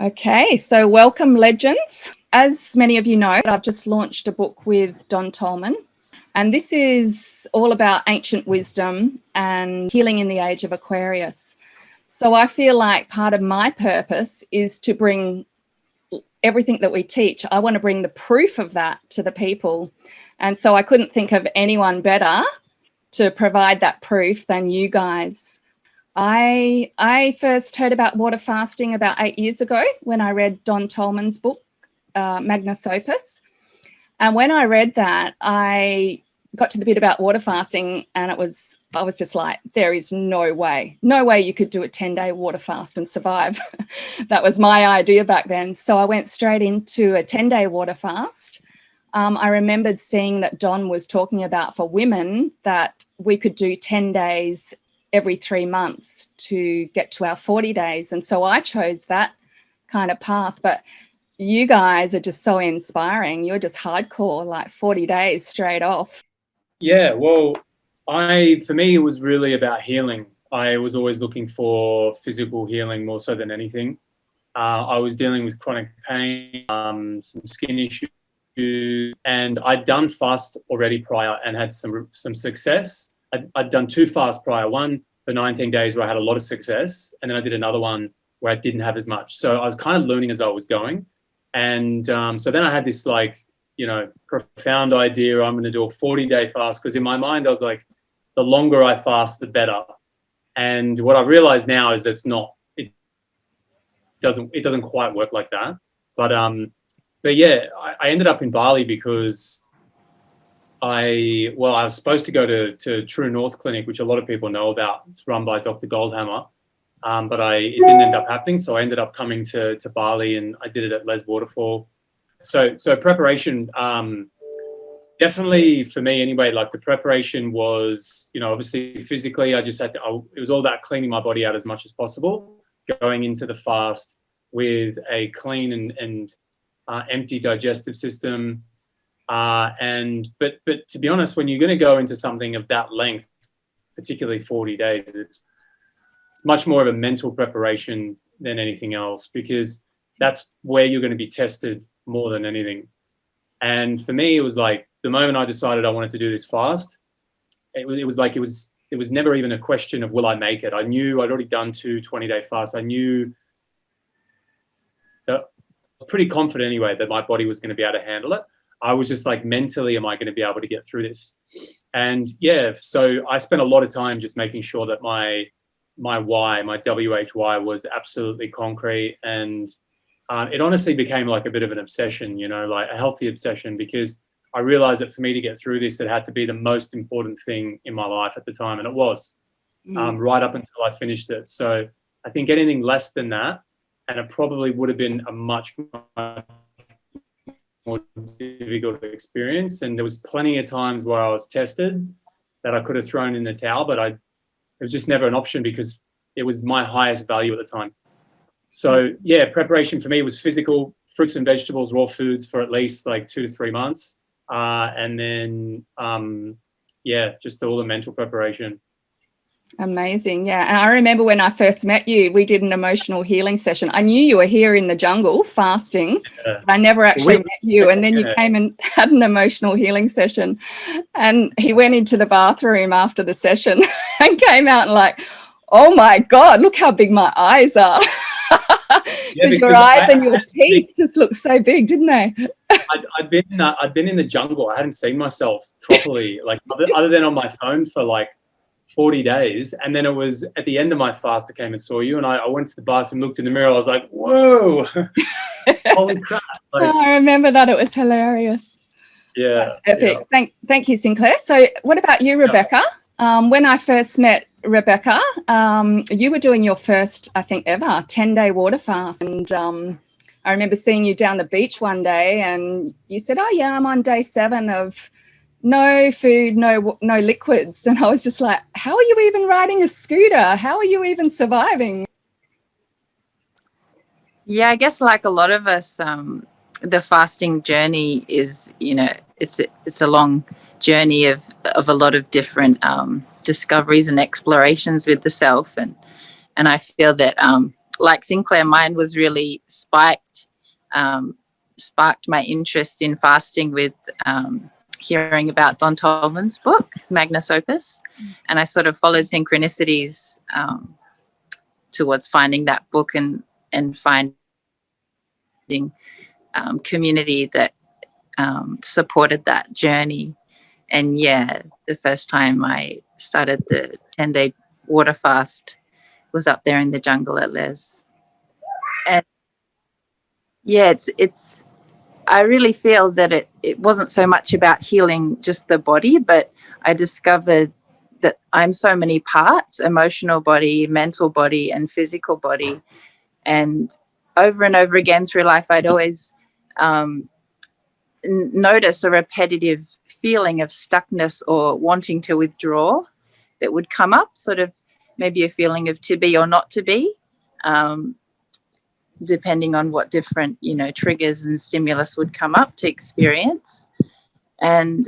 Okay, so welcome, legends. As many of you know, I've just launched a book with Tolman, and this is all about ancient wisdom and healing in the Age of Aquarius. So I feel like part of my purpose is to bring everything that we teach. I want to bring the proof of that to the people. And so I couldn't think of anyone better to provide that proof than you guys. I first heard about water fasting about 8 years ago when I read Don Tolman's book, Magnus Opus. And when I read that, I got to the bit about water fasting, and I was just like, there is no way you could do a 10-day water fast and survive. That was my idea back then. So I went straight into a 10-day water fast. I remembered seeing that Don was talking about for women that we could do 10 days every 3 months to get to our 40 days. And so I chose that kind of path. But you guys are just so inspiring. You're just hardcore, like 40 days straight off. Yeah, well, for me, it was really about healing. I was always looking for physical healing more so than anything. I was dealing with chronic pain, some skin issues, and I'd done fast already prior and had some success. I'd done 2 fasts prior, one for 19 days where I had a lot of success, and then I did another one where I didn't have as much. So I was kind of learning as I was going. And so then I had this profound idea, I'm going to do a 40-day fast, because in my mind I was like, the longer I fast, the better. And what I realize now is it doesn't quite work like that. But yeah, I ended up in Bali because I was supposed to go to True North Clinic, which a lot of people know about. It's run by Dr. Goldhammer. But it didn't end up happening. So I ended up coming to Bali, and I did it at Les Waterfall. So preparation, definitely for me anyway, like the preparation was, obviously physically, I just had to, it was all about cleaning my body out as much as possible, going into the fast with a clean and empty digestive system. But to be honest, when you're going to go into something of that length, particularly 40 days, it's much more of a mental preparation than anything else, because that's where you're going to be tested more than anything. And for me, it was like the moment I decided I wanted to do this fast, it was never even a question of will I make it. I knew I'd already done 2 20-day fasts. I knew that I was pretty confident anyway that my body was going to be able to handle it. I was just like, mentally, am I going to be able to get through this? And yeah, so I spent a lot of time just making sure that my why, my WHY was absolutely concrete. And it honestly became like a bit of an obsession, like a healthy obsession, because I realized that for me to get through this, it had to be the most important thing in my life at the time. And it was right up until I finished it. So I think anything less than that, and it probably would have been a much more difficult experience. And there was plenty of times where I was tested that I could have thrown in the towel, but it was just never an option because it was my highest value at the time. So yeah, preparation for me was physical, fruits and vegetables, raw foods for at least like 2 to 3 months. And then, just all the mental preparation. Amazing. Yeah. And I remember when I first met you, we did an emotional healing session. I knew you were here in the jungle fasting, but I never actually met you. And then you came and had an emotional healing session, and he went into the bathroom after the session and came out and like, oh my God, look how big my eyes are. Because your eyes and your teeth just look so big, didn't they? I'd been in the jungle. I hadn't seen myself properly, like other than on my phone for like 40 days. And then it was at the end of my fast, I came and saw you, and I went to the bathroom, looked in the mirror. I was like, whoa, holy crap. Like, I remember that. It was hilarious. Yeah. That's epic. Yeah. Thank you, Sinclair. So what about you, Rebecca? When I first met Rebecca, you were doing your first, I think, ever 10-day water fast. And I remember seeing you down the beach one day, and you said, oh yeah, I'm on day 7 of no food, no liquids. And I was just like, how are you even riding a scooter? How are you even surviving? Yeah, I guess like a lot of us, the fasting journey is, it's a long journey of a lot of different discoveries and explorations with the self. And I feel that like Sinclair, mine was really sparked my interest in fasting with hearing about Don Tolman's book, Magnus Opus. And I sort of followed synchronicities towards finding that book and finding community that supported that journey. And yeah, the first time I started the 10-day water fast was up there in the jungle at Les. And yeah, it's I really feel that it wasn't so much about healing just the body, but I discovered that I'm so many parts: emotional body, mental body, and physical body. And over and over again through life, I'd always notice a repetitive feeling of stuckness or wanting to withdraw that would come up, sort of maybe a feeling of to be or not to be, depending on what different, triggers and stimulus would come up to experience. And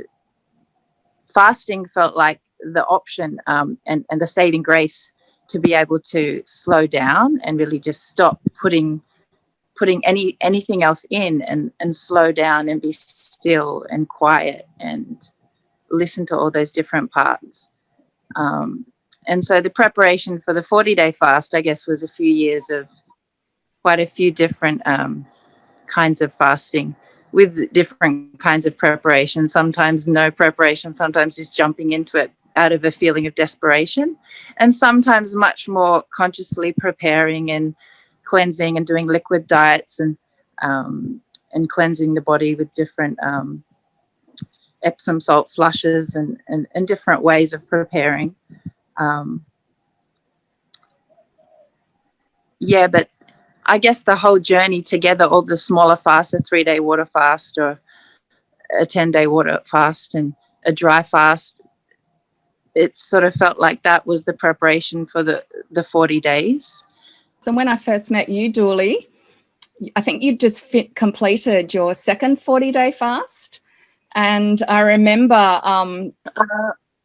fasting felt like the option and the saving grace to be able to slow down and really just stop putting anything else in and slow down and be still and quiet and listen to all those different parts. And so the preparation for the 40-day fast, I guess, was a few years of quite a few different kinds of fasting with different kinds of preparation. Sometimes no preparation, sometimes just jumping into it out of a feeling of desperation, and sometimes much more consciously preparing and cleansing and doing liquid diets and cleansing the body with different Epsom salt flushes and different ways of preparing. But I guess the whole journey together, all the smaller fasts, a 3-day water fast or a 10-day water fast and a dry fast, it sort of felt like that was the preparation for the 40 days. So when I first met you, Doyle, I think you just completed your second 40-day fast. And I remember,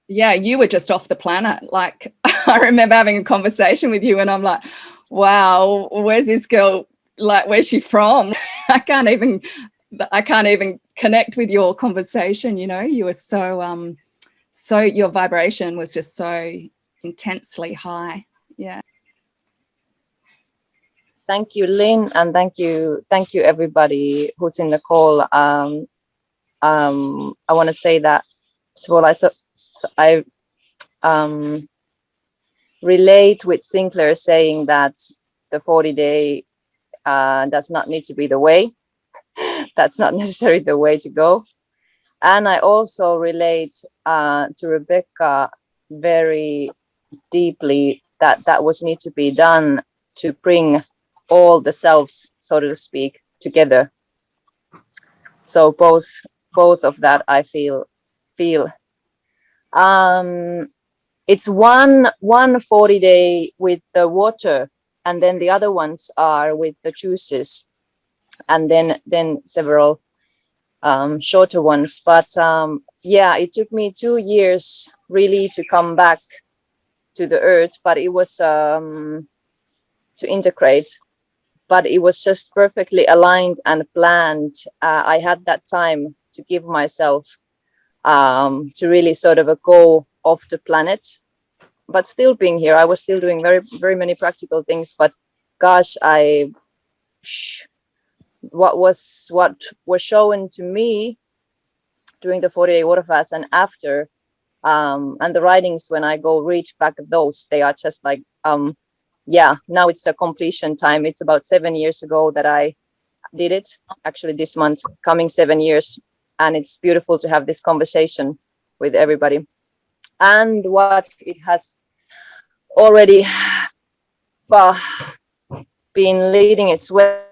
you were just off the planet. Like, I remember having a conversation with you and I'm like, wow, where's this girl? Like, where's she from? I can't even connect with your conversation. You were so your vibration was just so intensely high. Yeah. Thank you, Lynn, and thank you everybody who's in the call. I want to say that, first of all, I relate with Sinclair saying that the 40-day does not need to be the way. That's not necessarily the way to go. And I also relate to Rebecca very deeply that was need to be done to bring all the selves, so to speak, together. So both of that I feel. It's one 40-day with the water, and then the other ones are with the juices, and then several shorter ones. But it took me 2 years really to come back to the earth, but it was to integrate, but it was just perfectly aligned and planned. I had that time to give myself to really sort of go off the planet, but still being here. I was still doing very, very many practical things, but gosh, what was shown to me during the 40-day water fast and after, and the writings, when I go read back those, they are just like, now it's the completion time. It's about 7 years ago that I did it, actually this month, coming 7 years. And it's beautiful to have this conversation with everybody. And what it has already been leading its way.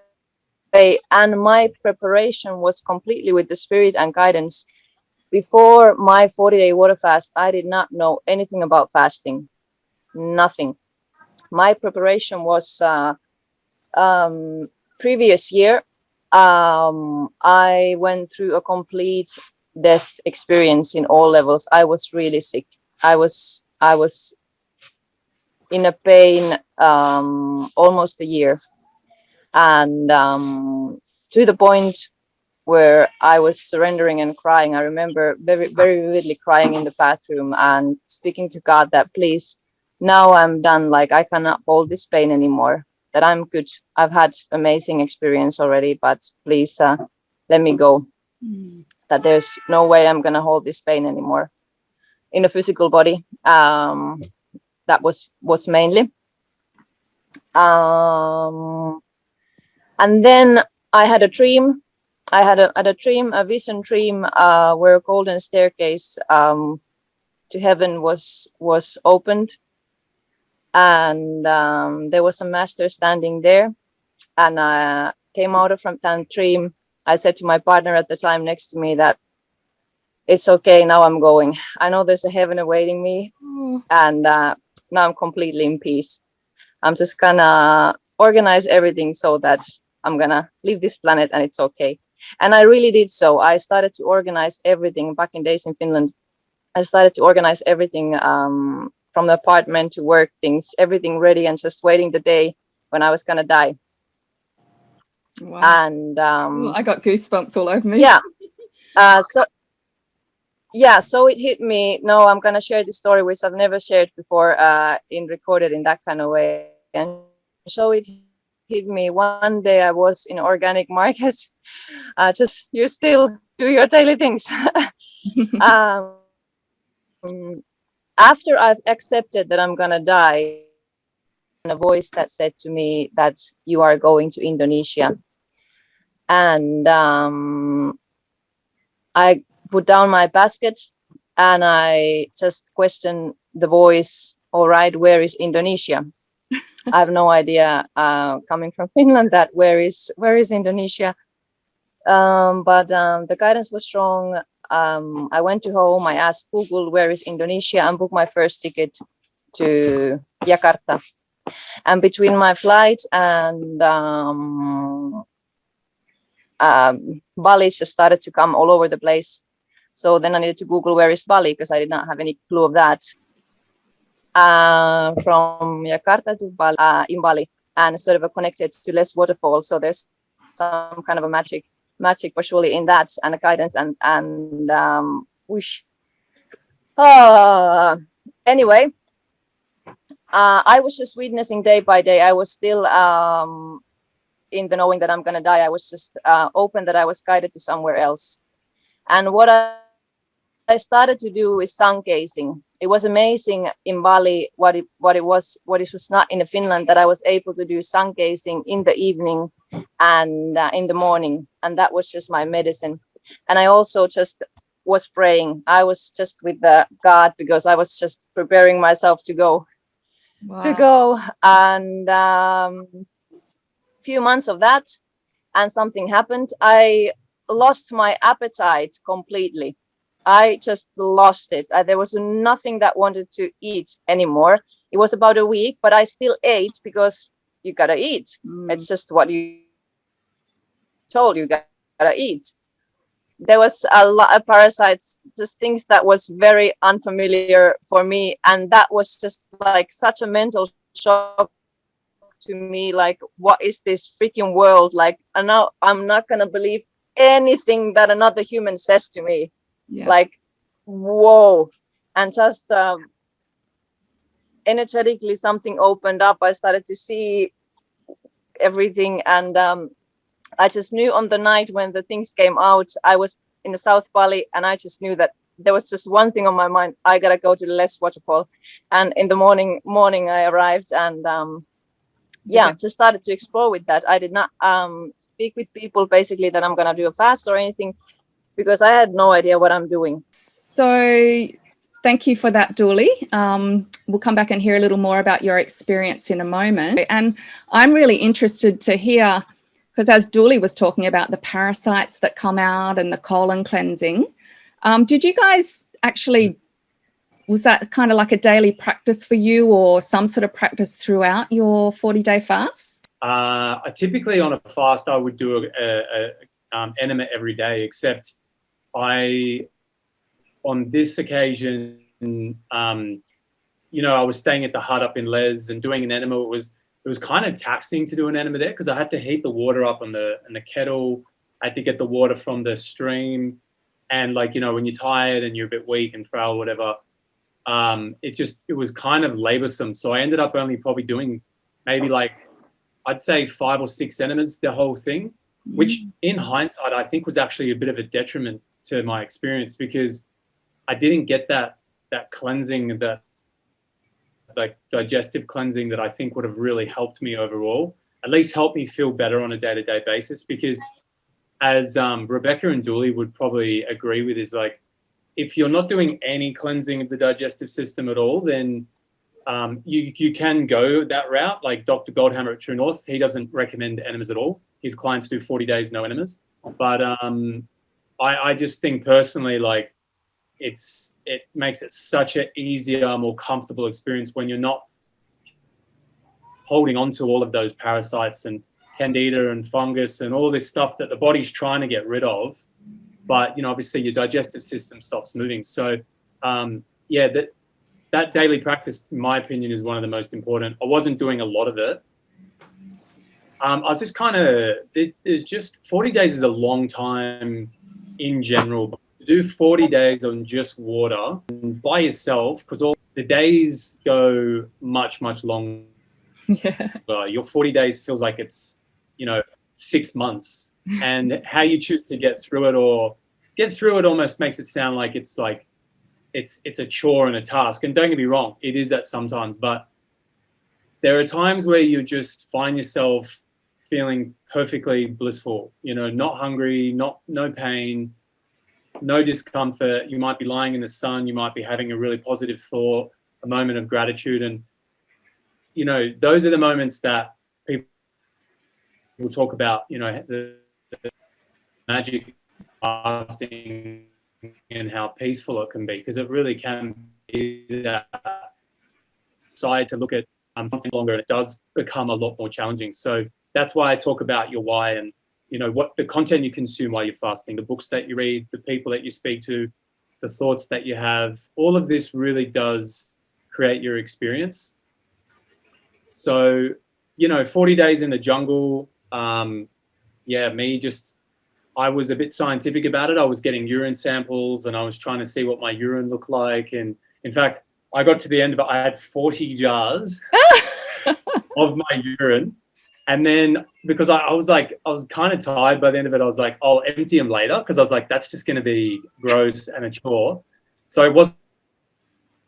And my preparation was completely with the spirit and guidance. Before my 40-day water fast, I did not know anything about fasting, nothing. My preparation was previous year. I went through a complete death experience in all levels. I was really sick. I was in a pain almost a year, and to the point where I was surrendering and crying. I remember very, very vividly crying in the bathroom and speaking to God that, please, now I'm done. Like, I cannot hold this pain anymore, that I'm good. I've had amazing experience already, but please let me go. That there's no way I'm going to hold this pain anymore in a physical body. That was mainly. And then I had a dream. I had a dream, a vision dream, where a golden staircase to heaven was opened, and there was a master standing there. And I came out from that dream. I said to my partner at the time next to me that it's okay, now I'm going. I know there's a heaven awaiting me, and now I'm completely in peace. I'm just gonna organize everything so that I'm gonna leave this planet and it's okay. And I really did so. I started to organize everything back in days in Finland. I started to organize everything, from the apartment to work things, everything ready and just waiting the day when I was gonna die. Wow. And I got goosebumps all over me. yeah. So it hit me. No, I'm gonna share this story, which I've never shared before, in recorded in that kind of way. And so it hit me one day. I was in organic market. Just you still do your daily things. After I've accepted that I'm gonna die, and a voice that said to me that you are going to Indonesia, and I put down my basket and I just questioned the voice. All right, where is Indonesia? I have no idea, coming from Finland, that where is Indonesia. But the guidance was strong. I went to home. I asked Google where is Indonesia and booked my first ticket to Jakarta. And between my flights and Bali just started to come all over the place. So then I needed to Google where is Bali, because I did not have any clue of that. From Jakarta to Bali, in Bali, and sort of connected to less waterfall. So there's some kind of a magic for surely in that, and a guidance and whoosh. Anyway, I was just witnessing day by day. I was still in the knowing that I'm gonna die. I was just open that I was guided to somewhere else. And what I started to do is sun gazing. It was amazing in Bali what it was not in Finland, that I was able to do sun gazing in the evening and in the morning, and that was just my medicine. And I also just was praying. I was just with the God, because I was just preparing myself to go. Wow. And few months of that, and something happened. I lost my appetite completely. I just lost it. There was nothing that wanted to eat anymore. It was about a week, but I still ate, because you gotta eat. It's just what you told, you gotta eat. There was a lot of parasites, just things that was very unfamiliar for me, and that was just like such a mental shock to me. Like, what is this freaking world? Like, and now I'm not gonna believe anything that another human says to me. Yeah. Like, whoa. And just energetically something opened up. I started to see everything, and I just knew on the night when the things came out, I was in the South Bali, and I just knew that there was just one thing on my mind: I gotta go to the less waterfall. And in the morning I arrived, and just started to explore with that. I did not speak with people basically that I'm gonna do a fast or anything, because I had no idea what I'm doing. So thank you for that, Doyle. We'll come back and hear a little more about your experience in a moment. And I'm really interested to hear, because as Doyle was talking about the parasites that come out and the colon cleansing, did you guys actually, was that kind of like a daily practice for you, or some sort of practice throughout your 40-day fast? I typically on a fast, I would do a enema every day, except on this occasion, you know, I was staying at the hut up in Les and doing an enema. It was kind of taxing to do an enema there because I had to heat the water up in the kettle. I had to get the water from the stream. And like, you know, when you're tired and you're a bit weak and frail, whatever, it was kind of laborsome. So I ended up only probably doing maybe like, I'd say 5 or 6 enemas, the whole thing, which in hindsight, I think was actually a bit of a detriment to my experience because I didn't get that cleansing, that like digestive cleansing that I think would have really helped me overall, at least help me feel better on a day-to-day basis. Because as Rebecca and Doyle would probably agree with, is like, if you're not doing any cleansing of the digestive system at all, then you can go that route. Like Dr. Goldhammer at True North, he doesn't recommend enemas at all. His clients do 40 days, no enemas. But I just think personally, like, it makes it such an easier, more comfortable experience when you're not holding on to all of those parasites and candida and fungus and all this stuff that the body's trying to get rid of. But, you know, obviously your digestive system stops moving. So, yeah, that daily practice, in my opinion, is one of the most important. I wasn't doing a lot of it. I was just kind of, there's just 40 days is a long time in general. But to do 40 days on just water by yourself, because all the days go much, much longer. Yeah. Your 40 days feels like it's, you know, 6 months. And how you choose to get through it almost makes it sound like it's a chore and a task. And don't get me wrong, it is that sometimes. But there are times where you just find yourself feeling perfectly blissful, you know, not hungry, no pain, no discomfort. You might be lying in the sun. You might be having a really positive thought, a moment of gratitude. And, you know, those are the moments that people will talk about, you know, the magic fasting and how peaceful it can be, because it really can be that side to look at something longer, and it does become a lot more challenging. So that's why I talk about your why and, you know, what the content you consume while you're fasting, the books that you read, the people that you speak to, the thoughts that you have. All of this really does create your experience. So, you know, 40 days in the jungle, I was a bit scientific about it. I was getting urine samples and I was trying to see what my urine looked like. And in fact, I got to the end of it, I had 40 jars of my urine. And then because I was kind of tired by the end of it, I was like, I'll empty them later, because I was like, that's just going to be gross and a chore. So it wasn't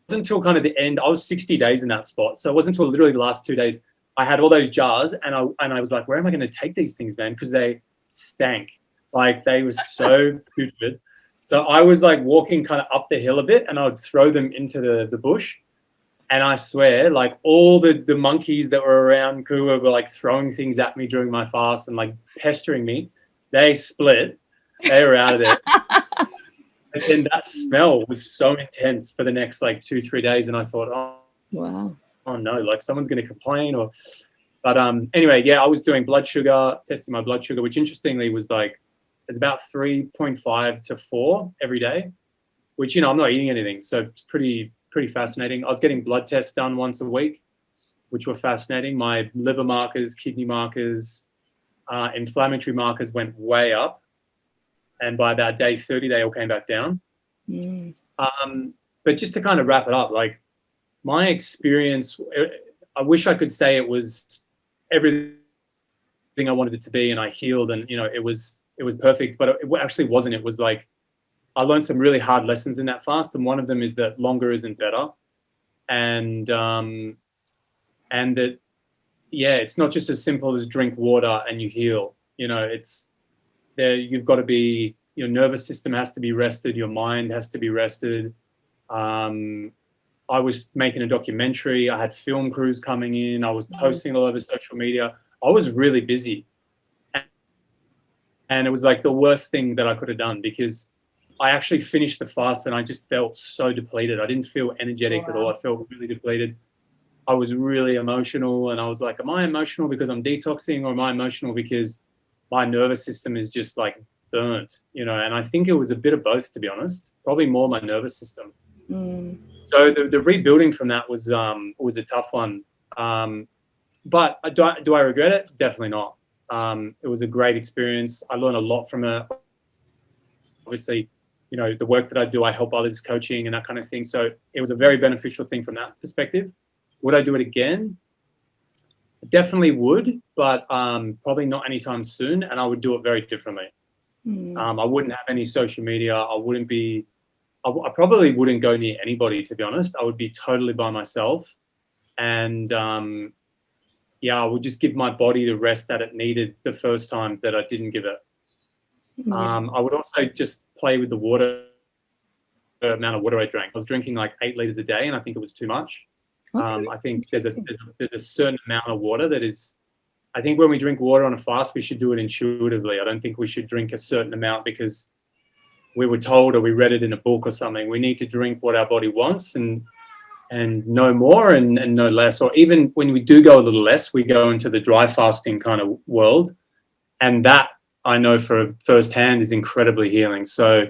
until kind of the end. I was 60 days in that spot. So it wasn't until literally the last 2 days I had all those jars, and I was like, where am I going to take these things, man? Because they stank. Like, they were so putrid. So I was like walking kind of up the hill a bit, and I would throw them into the bush. And I swear, like, all the monkeys that were around Kua were like throwing things at me during my fast and like pestering me. They split. They were out of there. And then that smell was so intense for the next like 2-3 days. And I thought, oh, Wow. oh no, like someone's going to complain. But anyway, yeah, I was doing blood sugar, testing my blood sugar, which interestingly was like, it's about 3.5 to 4 every day, which, you know, I'm not eating anything. So it's pretty fascinating. I was getting blood tests done once a week, which were fascinating. My liver markers, kidney markers, inflammatory markers went way up. And by about day 30, they all came back down. But just to kind of wrap it up, like, my experience, I wish I could say it was everything I wanted it to be and I healed and, you know, it was perfect, but it actually wasn't. It was like, I learned some really hard lessons in that fast, and one of them is that longer isn't better, and that, yeah, it's not just as simple as drink water and you heal. You know, it's there. You've got to be, your nervous system has to be rested, your mind has to be rested. I was making a documentary. I had film crews coming in. I was posting all over social media. I was really busy, and it was like the worst thing that I could have done, because I actually finished the fast and I just felt so depleted. I didn't feel energetic at all. I felt really depleted. I was really emotional, and I was like, am I emotional because I'm detoxing, or am I emotional because my nervous system is just like burnt, you know? And I think it was a bit of both, to be honest, probably more my nervous system. So the rebuilding from that was a tough one. But do I regret it? Definitely not. It was a great experience. I learned a lot from it. Obviously, you know, the work that I do, I help others coaching and that kind of thing. So it was a very beneficial thing from that perspective. Would I do it again? Definitely would, but probably not anytime soon. And I would do it very differently. I wouldn't have any social media. I probably wouldn't go near anybody, to be honest. I would be totally by myself. And yeah, I would just give my body the rest that it needed the first time that I didn't give it. I would also just play with the water, the amount of water I drank. I was drinking like 8 liters a day, and I think it was too much. Okay. I think there's a certain amount of water that is, I think when we drink water on a fast, we should do it intuitively. I don't think we should drink a certain amount because we were told or we read it in a book or something. We need to drink what our body wants and no more and no less. Or even when we do go a little less, we go into the dry fasting kind of world. And that I know for firsthand is incredibly healing. So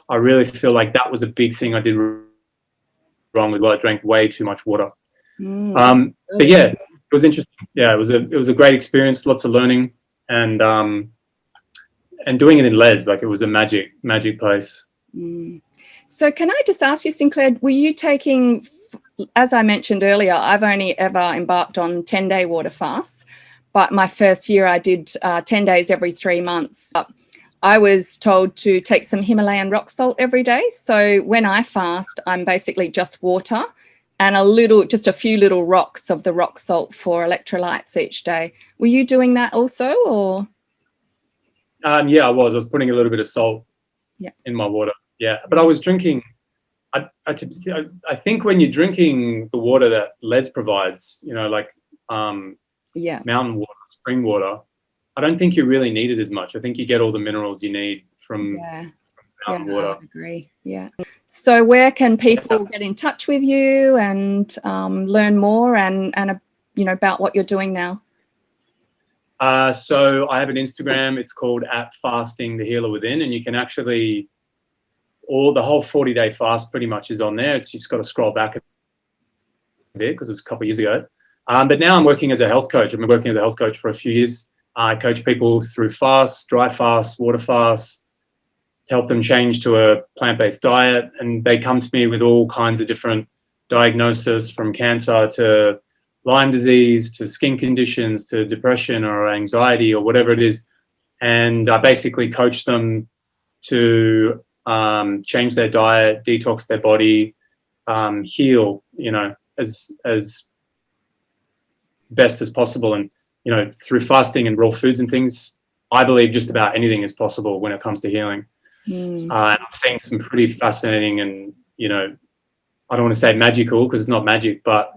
I really feel like that was a big thing I did wrong with. Well, I drank way too much water. But yeah, it was interesting. Yeah, it was a great experience, lots of learning and doing it in Les, like it was a magic place. So can I just ask you, Sinclair, were you taking, as I mentioned earlier, I've only ever embarked on 10-day water fasts, but my first year I did 10 days every 3 months. I was told to take some Himalayan rock salt every day. So when I fast, I'm basically just water and just a few little rocks of the rock salt for electrolytes each day. Were you doing that also, or? Yeah, I was putting a little bit of salt in my water. Yeah, but I was drinking. I think when you're drinking the water that Les provides, you know, like mountain water, spring water, I don't think you really need it as much. I think you get all the minerals you need from mountain water. I agree. Yeah. So where can people get in touch with you and learn more and you know, about what you're doing now? So I have an Instagram. It's called @FastingTheHealerWithin, and you can actually the whole 40-day fast pretty much is on there. It's just got to scroll back a bit because it was a couple of years ago. But now I'm working as a health coach. I've been working as a health coach for a few years. I coach people through fasts, dry fasts, water fasts, to help them change to a plant-based diet. And they come to me with all kinds of different diagnoses, from cancer to Lyme disease to skin conditions to depression or anxiety or whatever it is. And I basically coach them to change their diet, detox their body, heal, you know, as best as possible. And, you know, through fasting and raw foods and things, I believe just about anything is possible when it comes to healing. And I've seen some pretty fascinating and, you know, I don't want to say magical because it's not magic, but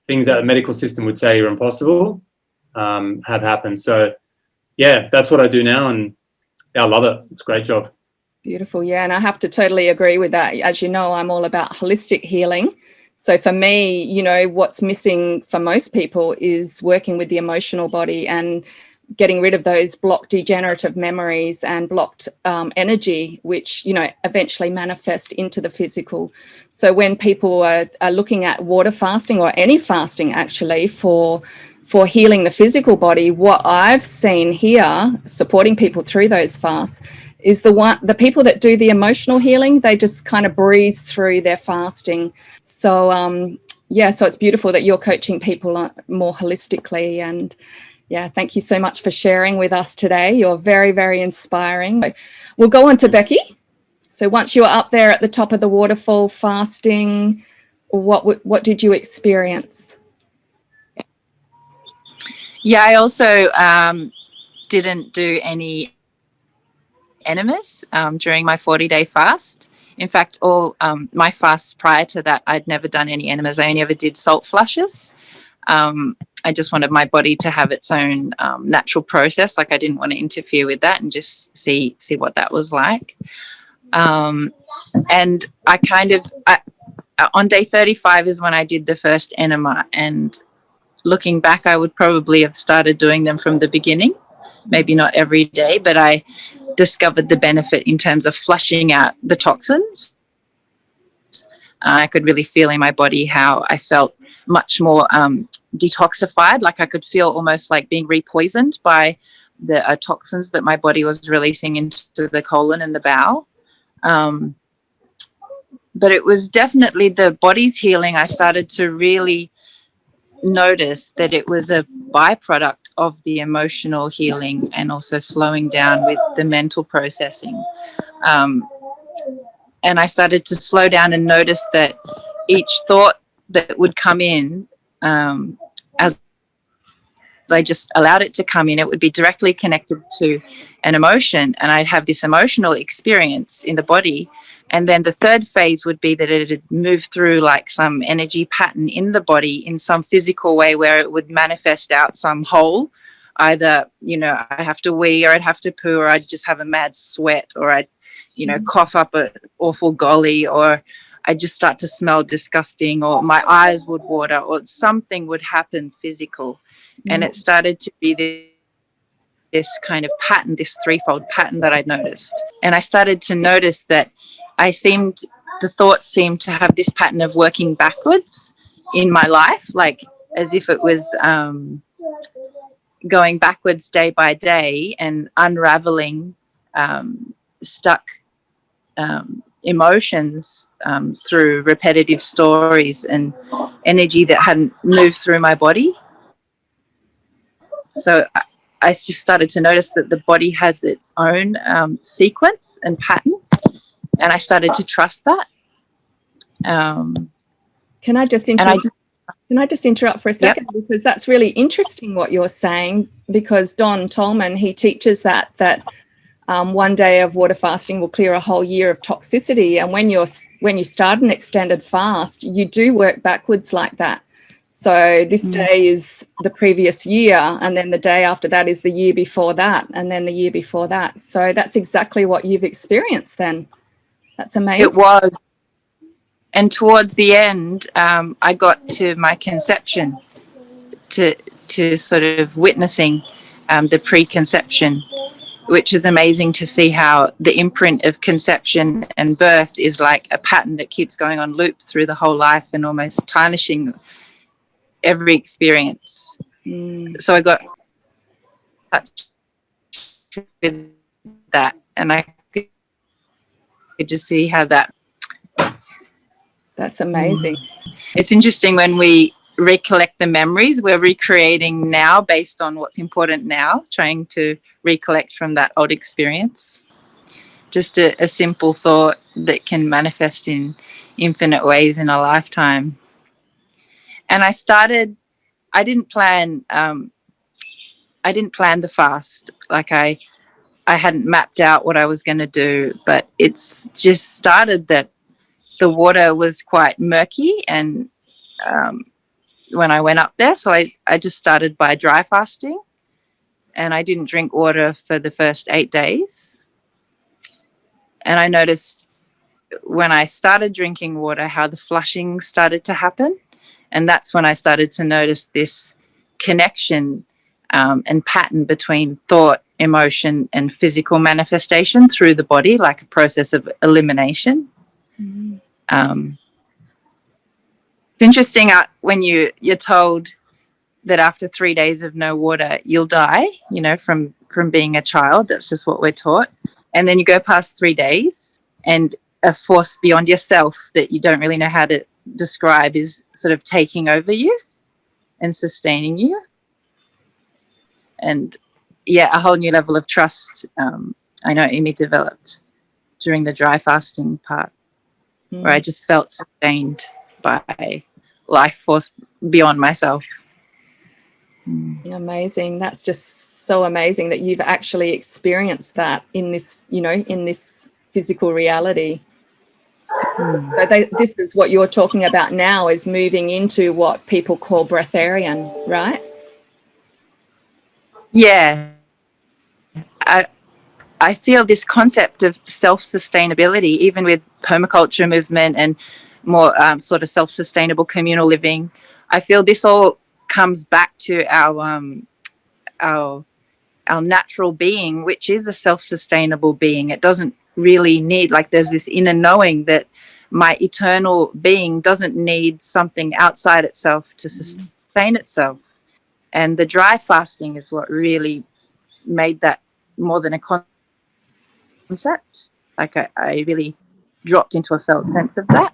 things that the medical system would say are impossible have happened. So, yeah, that's what I do now. And yeah, I love it. It's a great job. Beautiful. Yeah. And I have to totally agree with that. As you know, I'm all about holistic healing. So for me, you know, what's missing for most people is working with the emotional body and getting rid of those blocked degenerative memories and blocked energy, which, you know, eventually manifest into the physical. So when people are looking at water fasting or any fasting actually for healing the physical body, what I've seen here supporting people through those fasts is the people that do the emotional healing, they just kind of breeze through their fasting. So so it's beautiful that you're coaching people more holistically. And yeah, thank you so much for sharing with us today. You're very, very inspiring. We'll go on to Becky. So once you're up there at the top of the waterfall fasting, what did you experience? Yeah, I also didn't do any enemas during my 40-day fast. In fact, all my fasts prior to that, I'd never done any enemas. I only ever did salt flushes. I just wanted my body to have its own natural process. Like I didn't want to interfere with that and just see what that was like. And I on day 35 is when I did the first enema. And looking back, I would probably have started doing them from the beginning. Maybe not every day, but I discovered the benefit in terms of flushing out the toxins. I could really feel in my body how I felt much more detoxified, like I could feel almost like being repoisoned by the toxins that my body was releasing into the colon and the bowel. But it was definitely the body's healing. I started to really notice that it was a byproduct of the emotional healing and also slowing down with the mental processing. And I started to slow down and notice that each thought that would come in, as I just allowed it to come in, it would be directly connected to an emotion, and I'd have this emotional experience in the body. And then the third phase would be that it would move through like some energy pattern in the body in some physical way where it would manifest out some hole. Either, I have to wee, or I'd have to poo, or I'd just have a mad sweat, or I'd, cough up an awful golly, or I'd just start to smell disgusting, or my eyes would water, or something would happen physical. And it started to be this kind of pattern, this threefold pattern that I'd noticed. And I started to notice that the thoughts seemed to have this pattern of working backwards in my life, like as if it was going backwards day by day and unraveling stuck emotions through repetitive stories and energy that hadn't moved through my body. So I just started to notice that the body has its own sequence and pattern, and I started to trust that. Can I just interrupt for a second? Yep. Because that's really interesting what you're saying, because Don Tolman, he teaches that one day of water fasting will clear a whole year of toxicity. And when you start an extended fast, you do work backwards like that. So this day is the previous year, and then the day after that is the year before that, and then the year before that. So that's exactly what you've experienced then. That's amazing. It was. And towards the end, I got to my conception, to sort of witnessing the preconception, which is amazing to see how the imprint of conception and birth is like a pattern that keeps going on loop through the whole life and almost tarnishing every experience. So I got touch with that, and I could just see how that's amazing. It's interesting when we recollect the memories, we're recreating now based on what's important now, trying to recollect from that old experience. Just a simple thought that can manifest in infinite ways in a lifetime. And I didn't plan the fast. Like I hadn't mapped out what I was going to do, but it's just started that the water was quite murky, and when I went up there, so I just started by dry fasting, and I didn't drink water for the first 8 days. And I noticed when I started drinking water how the flushing started to happen. And that's when I started to notice this connection and pattern between thought, emotion, and physical manifestation through the body, like a process of elimination. It's interesting when you're told that after 3 days of no water, you'll die, from being a child. That's just what we're taught. And then you go past 3 days, and a force beyond yourself that you don't really know how to describe is sort of taking over you and sustaining you. And a whole new level of trust I know Amy developed during the dry fasting part, where I just felt sustained by life force beyond myself. Amazing. That's just so amazing that you've actually experienced that in this, in this physical reality. So this is what you're talking about now, is moving into what people call breatharian, right? Yeah. I feel this concept of self-sustainability, even with permaculture movement and more sort of self-sustainable communal living, I feel this all comes back to our natural being, which is a self-sustainable being. It doesn't really need, like, there's this inner knowing that my eternal being doesn't need something outside itself to sustain itself. And the dry fasting is what really made that more than a concept. Like I really dropped into a felt sense of that.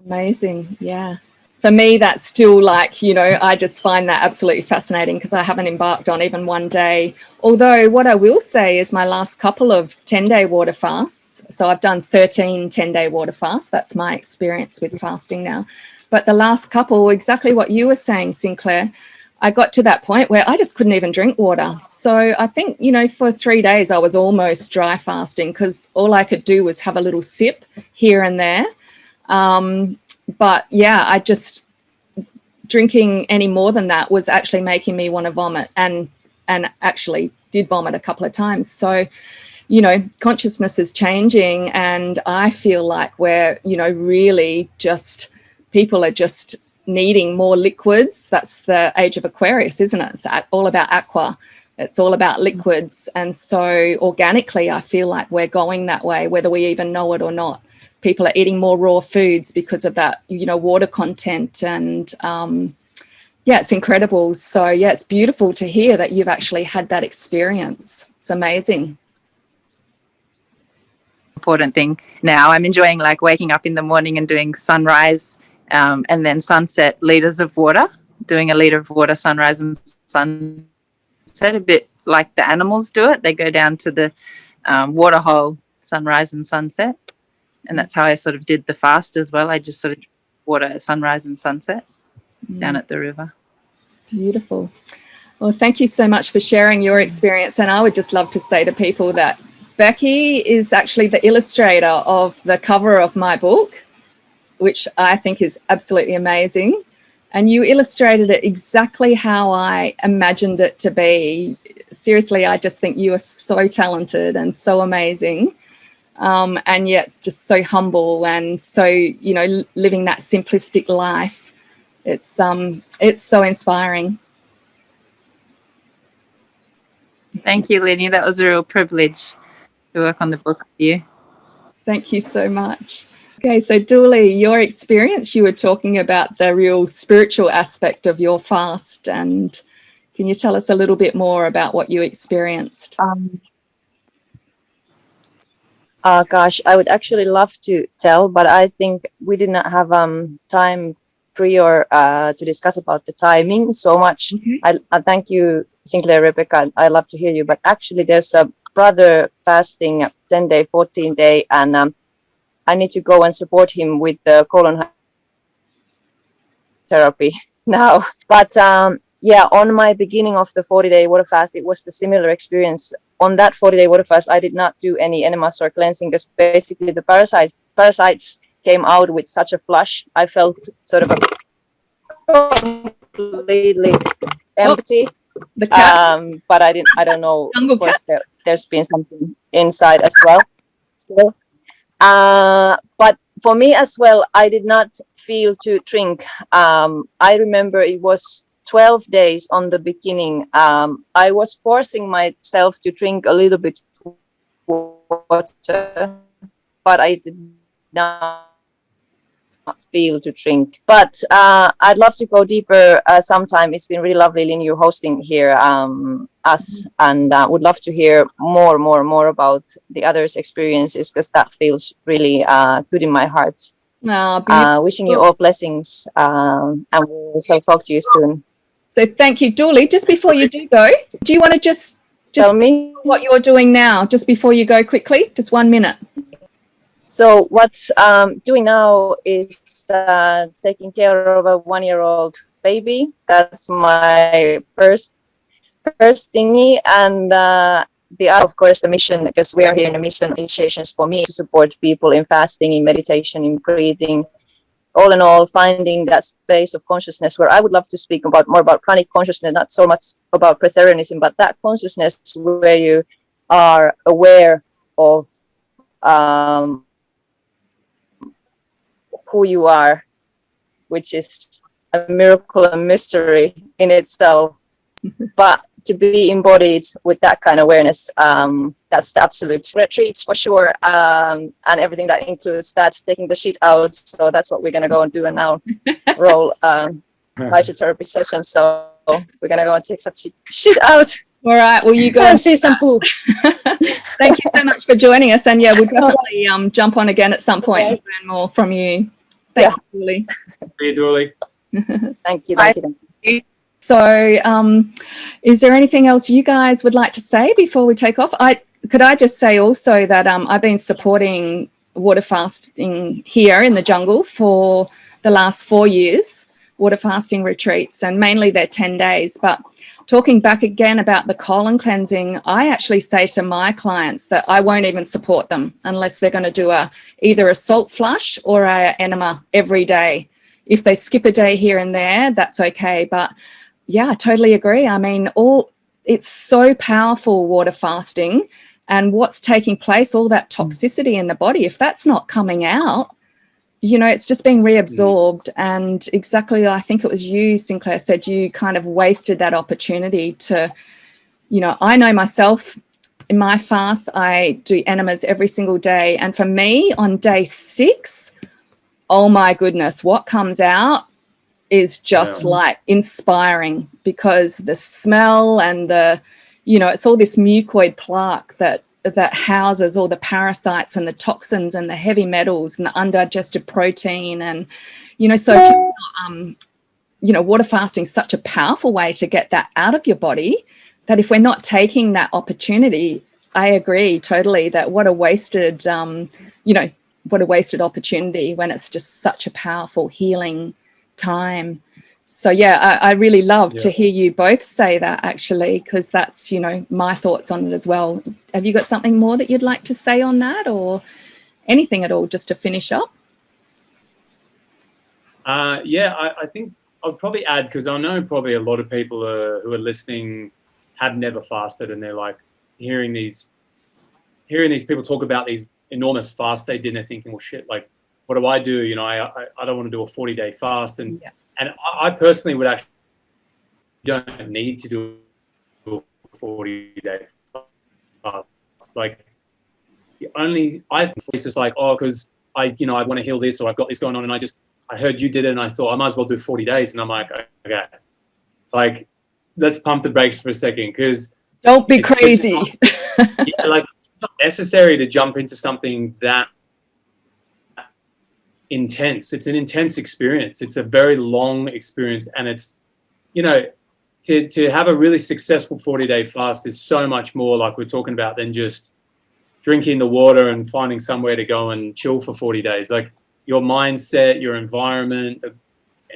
Amazing. Yeah. For me, that's still like, you know, I just find that absolutely fascinating because I haven't embarked on even one day. Although what I will say is my last couple of 10-day water fasts. So I've done 13 10-day water fasts. That's my experience with fasting now. But the last couple, exactly what you were saying, Sinclair, I got to that point where I just couldn't even drink water. So I think, you know, for 3 days I was almost dry fasting because all I could do was have a little sip here and there. But yeah, I just, drinking any more than that was actually making me want to vomit, and actually did vomit a couple of times. So, you know, consciousness is changing, and I feel like we're, you know, really just, people are just needing more liquids. That's the age of Aquarius, isn't it? It's all about aqua. It's all about liquids. And so organically, I feel like we're going that way, whether we even know it or not. People are eating more raw foods because of that, you know, water content. And yeah, it's incredible. So yeah, it's beautiful to hear that you've actually had that experience. It's amazing. Important thing now. I'm enjoying like waking up in the morning and doing sunrise and then sunset liters of water, doing a liter of water, sunrise and sunset, a bit like the animals do it. They go down to the water hole, sunrise and sunset. And that's how I sort of did the fast as well. I just sort of water sunrise and sunset down at the river. Beautiful. Well, thank you so much for sharing your experience. And I would just love to say to people that Becky is actually the illustrator of the cover of my book, which I think is absolutely amazing. And you illustrated it exactly how I imagined it to be. Seriously, I just think you are so talented and so amazing. And yet just so humble and so, you know, living that simplistic life. It's so inspiring. Thank you, Lenny. That was a real privilege to work on the book with you. Thank you so much. Okay, so Doyle, your experience, you were talking about the real spiritual aspect of your fast, and can you tell us a little bit more about what you experienced? Gosh, I would actually love to tell, but I think we did not have time prior to discuss about the timing so much. I thank you, Sinclair, Rebecca. I love to hear you. But actually, there's a brother fasting 10-day, 14-day, and I need to go and support him with the colon therapy now. But yeah, on my beginning of the 40-day water fast, it was the similar experience. On that 40-day water fast, I did not do any enemas or cleansing because basically the parasites came out with such a flush. I felt sort of completely empty. The cat? But I don't know. Jungle Of course, cats? there's been something inside as well. Still. But for me as well, I did not feel to drink. I remember it was 12 days on the beginning. I was forcing myself to drink a little bit water, but I did not feel to drink. But I'd love to go deeper sometime. It's been really lovely, Lynn, you hosting here us, and would love to hear more about the others' experiences because that feels really good in my heart. Wishing you all blessings, and we shall talk to you soon. So thank you, Doyle. Just before you do go, do you want to just tell me what you're doing now, just before you go quickly? Just 1 minute. So what's doing now is taking care of a 1-year-old baby. That's my first thingy, and the other, of course, the mission, because we are here in the mission initiations for me to support people in fasting, in meditation, in breathing. All in all, finding that space of consciousness where I would love to speak more about pranic consciousness, not so much about Breatharianism, but that consciousness where you are aware of who you are, which is a miracle and mystery in itself. But to be embodied with that kind of awareness, that's the absolute retreats for sure, and everything that includes that, taking the shit out. So that's what we're going to go and do, and now roll phytotherapy session. So we're going to go and take some shit out. All right. Well, you go and see some poop. Thank you so much for joining us. And yeah, we'll definitely jump on again at some point and learn more from you. Thank you, Doyle. See you, Doyle. Thank you. Thank you. So is there anything else you guys would like to say before we take off? Could I just say also that I've been supporting water fasting here in the jungle for the last 4 years, water fasting retreats, and mainly they're 10 days. But talking back again about the colon cleansing, I actually say to my clients that I won't even support them unless they're going to do either a salt flush or an enema every day. If they skip a day here and there, that's okay. But yeah, I totally agree. I mean, it's so powerful, water fasting, and what's taking place, all that toxicity in the body, if that's not coming out, it's just being reabsorbed. And exactly, I think it was you, Sinclair, said you kind of wasted that opportunity to, I know myself, in my fast, I do enemas every single day. And for me, on day 6, oh my goodness, what comes out is just like inspiring, because the smell and it's all this mucoid plaque that houses all the parasites and the toxins and the heavy metals and the undigested protein. And, so if water fasting is such a powerful way to get that out of your body, that if we're not taking that opportunity, I agree totally that what a wasted, what a wasted opportunity when it's just such a powerful healing time. So yeah, I really love to hear you both say that, actually, because that's my thoughts on it as well. Have you got something more that you'd like to say on that, or anything at all, just to finish up? I think I'll probably add, because I know probably a lot of people who are listening have never fasted, and they're like hearing these people talk about these enormous fasts they did, and they're thinking, well, shit, like, what do I do? I don't want to do a 40-day fast. And I personally would actually don't need to do a 40-day fast. Like, it's just like, because I want to heal this, or I've got this going on, and I heard you did it, and I thought I might as well do 40 days. And I'm like, okay, like, let's pump the brakes for a second, because don't be crazy. Like, it's not necessary to jump into something that intense. It's an intense experience. It's a very long experience, and it's, to have a really successful 40-day fast is so much more, like we're talking about, than just drinking the water and finding somewhere to go and chill for 40 days. Like, your mindset, your environment,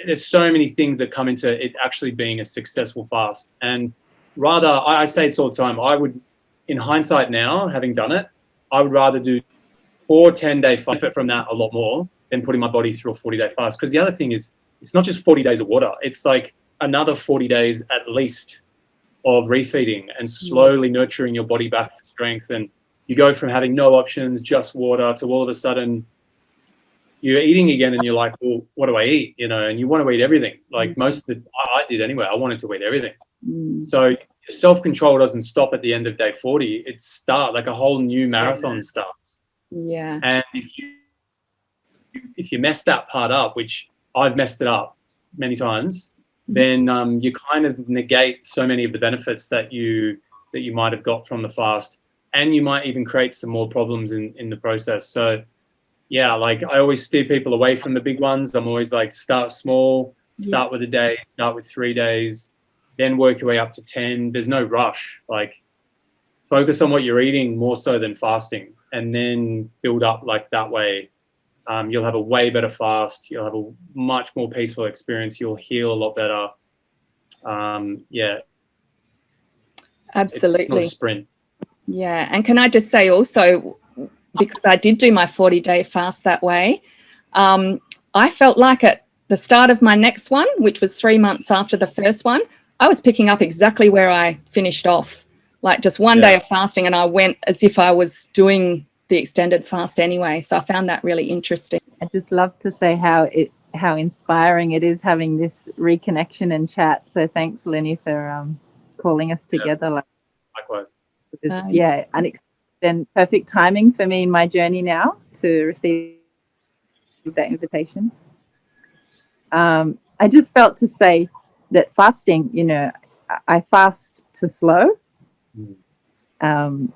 there's so many things that come into it actually being a successful fast. And rather, I say it all the time, I would, in hindsight now, having done it, I would rather do 4 10-day fast, benefit from that a lot more than putting my body through a 40-day fast. Because the other thing is, it's not just 40 days of water. It's like another 40 days at least of refeeding and slowly nurturing your body back to strength. And you go from having no options, just water, to all of a sudden you're eating again, and you're like, well, what do I eat? And you want to eat everything. Like I did anyway. I wanted to eat everything. So self-control doesn't stop at the end of day 40. It starts like a whole new marathon starts. Yeah. And if you mess that part up, which I've messed it up many times, then you kind of negate so many of the benefits that you might have got from the fast, and you might even create some more problems in the process. So yeah, like, I always steer people away from the big ones. I'm always like, start small, start with a day, start with 3 days, then work your way up to 10. There's no rush. Like, focus on what you're eating more so than fasting, and then build up like that way. You'll have a way better fast. You'll have a much more peaceful experience. You'll heal a lot better. Absolutely. It's not a sprint. Yeah. And can I just say also, because I did do my 40-day fast that way, I felt like at the start of my next one, which was 3 months after the first one, I was picking up exactly where I finished off, like just one day of fasting, and I went as if I was doing the extended fast anyway. So I found that really interesting. I just love to say how inspiring it is having this reconnection and chat. So thanks, Lenny, for calling us together. Likewise. Yeah, and perfect timing for me in my journey now to receive that invitation. I just felt to say that fasting, you know, I fast to slow down.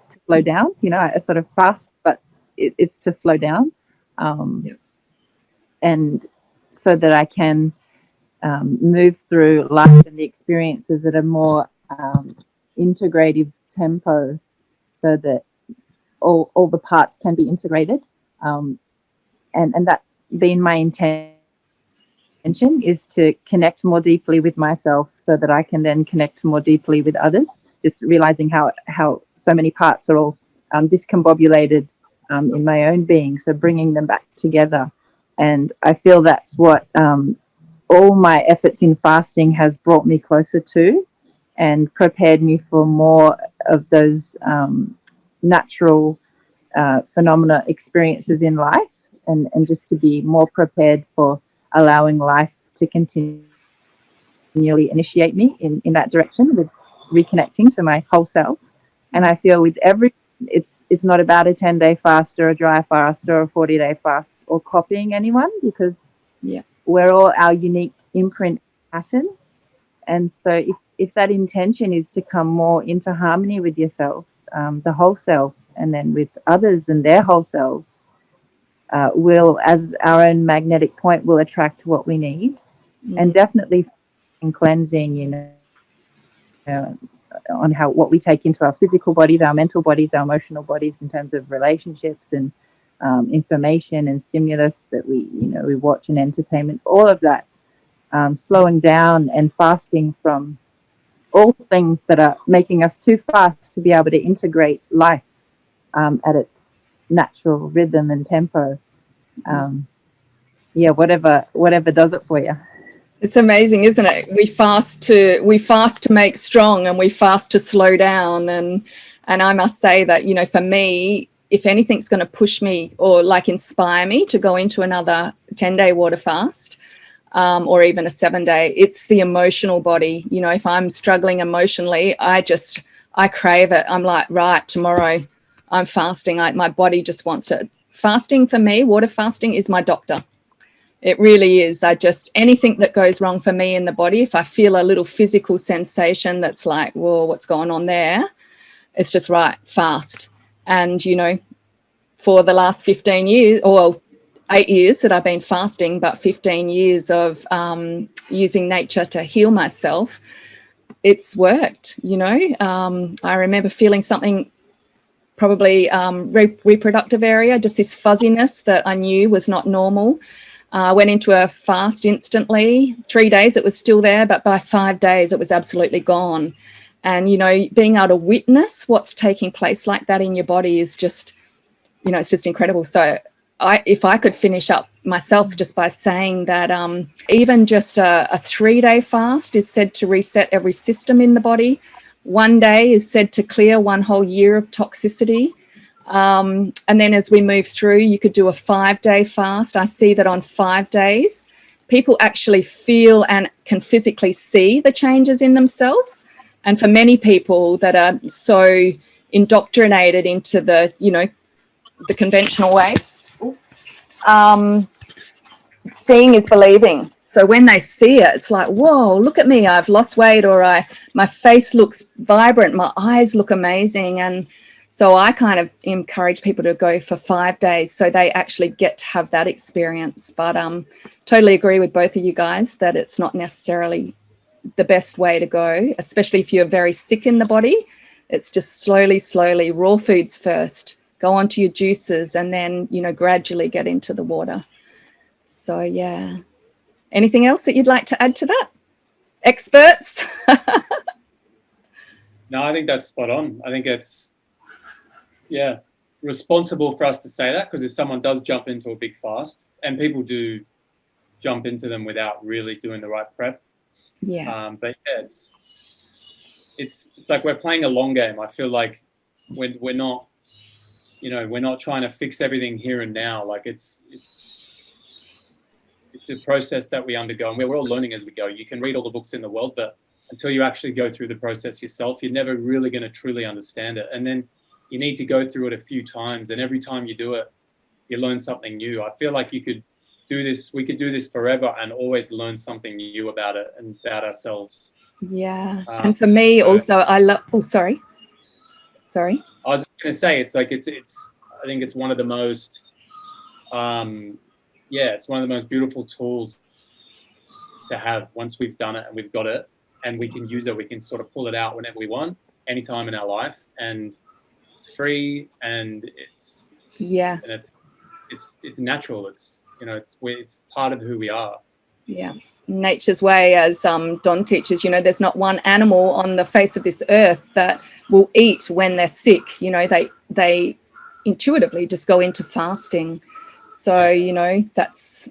You know, I sort of fast, but it's to slow down, and so that I can move through life and the experiences at a more integrative tempo, so that all the parts can be integrated, and that's been my intention, is to connect more deeply with myself so that I can then connect more deeply with others, just realizing how so many parts are all discombobulated in my own being, so bringing them back together. And I feel that's what all my efforts in fasting has brought me closer to, and prepared me for more of those natural phenomena experiences in life, and just to be more prepared for allowing life to continually initiate me in that direction, with reconnecting to my whole self. And I feel with every, it's not about a 10-day fast or a dry fast or a 40-day fast or copying anyone, because we're all our unique imprint pattern. And so if that intention is to come more into harmony with yourself, the whole self, and then with others and their whole selves, will, as our own magnetic point, will attract what we need. And definitely in cleansing, you know, on what we take into our physical bodies, our mental bodies, our emotional bodies, in terms of relationships and information and stimulus that we watch, and entertainment, all of that, slowing down and fasting from all things that are making us too fast to be able to integrate life at its natural rhythm and tempo. Whatever does it for you. It's amazing, isn't it? We fast to make strong, and we fast to slow down. And I must say that, you know, for me, if anything's going to push me or like inspire me to go into another 10-day water fast, or even a 7-day, it's the emotional body. You know, if I'm struggling emotionally, I crave it. I'm like, right, tomorrow I'm fasting. My body just wants it. Fasting for me, water fasting, is my doctor. It really is. Anything that goes wrong for me in the body, if I feel a little physical sensation that's like, whoa, what's going on there? It's just right, fast. And, you know, for the last 15 years, or 8 years that I've been fasting, but 15 years of using nature to heal myself, it's worked, you know. I remember feeling something, probably reproductive area, just this fuzziness that I knew was not normal. Went into a fast instantly. 3 days it was still there, but by 5 days it was absolutely gone. And, you know, being able to witness what's taking place like that in your body is just, you know, it's just incredible. So if I could finish up myself just by saying that even just a 3-day fast is said to reset every system in the body. 1 day is said to clear 1 whole year of toxicity. And then as we move through, you could do a 5-day fast. I see that on 5 days, people actually feel and can physically see the changes in themselves. And for many people that are so indoctrinated into the, you know, the conventional way, seeing is believing. So when they see it, it's like, whoa, look at me, I've lost weight, or my face looks vibrant, my eyes look amazing. And so I kind of encourage people to go for 5 days so they actually get to have that experience. But totally agree with both of you guys that it's not necessarily the best way to go, especially if you're very sick in the body. It's just slowly, raw foods first, go onto your juices, and then, you know, gradually get into the water. So, yeah. Anything else that you'd like to add to that? Experts? No, I think that's spot on. I think it's, responsible for us to say that, because if someone does jump into a big fast, and people do jump into them without really doing the right prep. Yeah. But yeah, it's like we're playing a long game. I feel like we're not, you know, we're not trying to fix everything here and now. Like it's a process that we undergo, and we're all learning as we go. You can read all the books in the world, but until you actually go through the process yourself, you're never really going to truly understand it. And then you need to go through it a few times, and every time you do it, you learn something new. I feel like we could do this forever and always learn something new about it and about ourselves. Yeah. And for me also, I love, oh, sorry. I was going to say, it's like, I think it's one of the most, it's one of the most beautiful tools to have once we've done it and we've got it and we can use it. We can sort of pull it out whenever we want, anytime in our life, and it's free and it's natural. It's, you know, it's part of who we are. Yeah. Nature's way, as Don teaches, you know, there's not one animal on the face of this earth that will eat when they're sick. You know, they intuitively just go into fasting. So, you know, that's,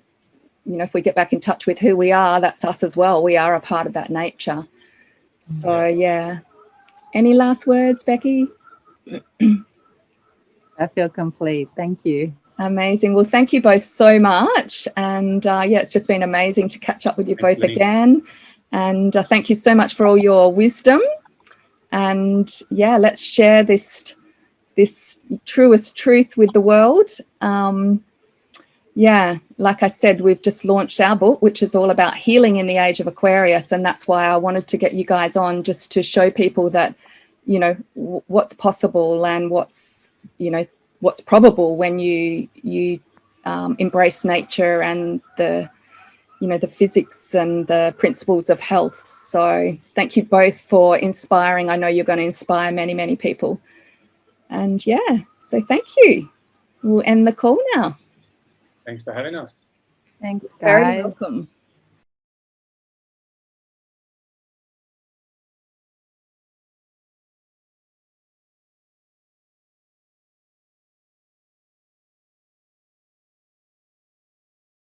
you know, if we get back in touch with who we are, that's us as well. We are a part of that nature. So, yeah. Any last words, Becky? I feel complete. Thank you. Amazing. Well, thank you both so much. And it's just been amazing to catch up with you both again. And thank you so much for all your wisdom. And let's share this truest truth with the world. Like I said, we've just launched our book, which is all about healing in the Age of Aquarius. And that's why I wanted to get you guys on, just to show people that, you know, what's possible and what's probable when you embrace nature and the physics and the principles of health. So thank you both for inspiring. I know you're going to inspire many, many people. And so thank you. We'll end the call now. Thanks for having us. Thanks, guys. Very welcome.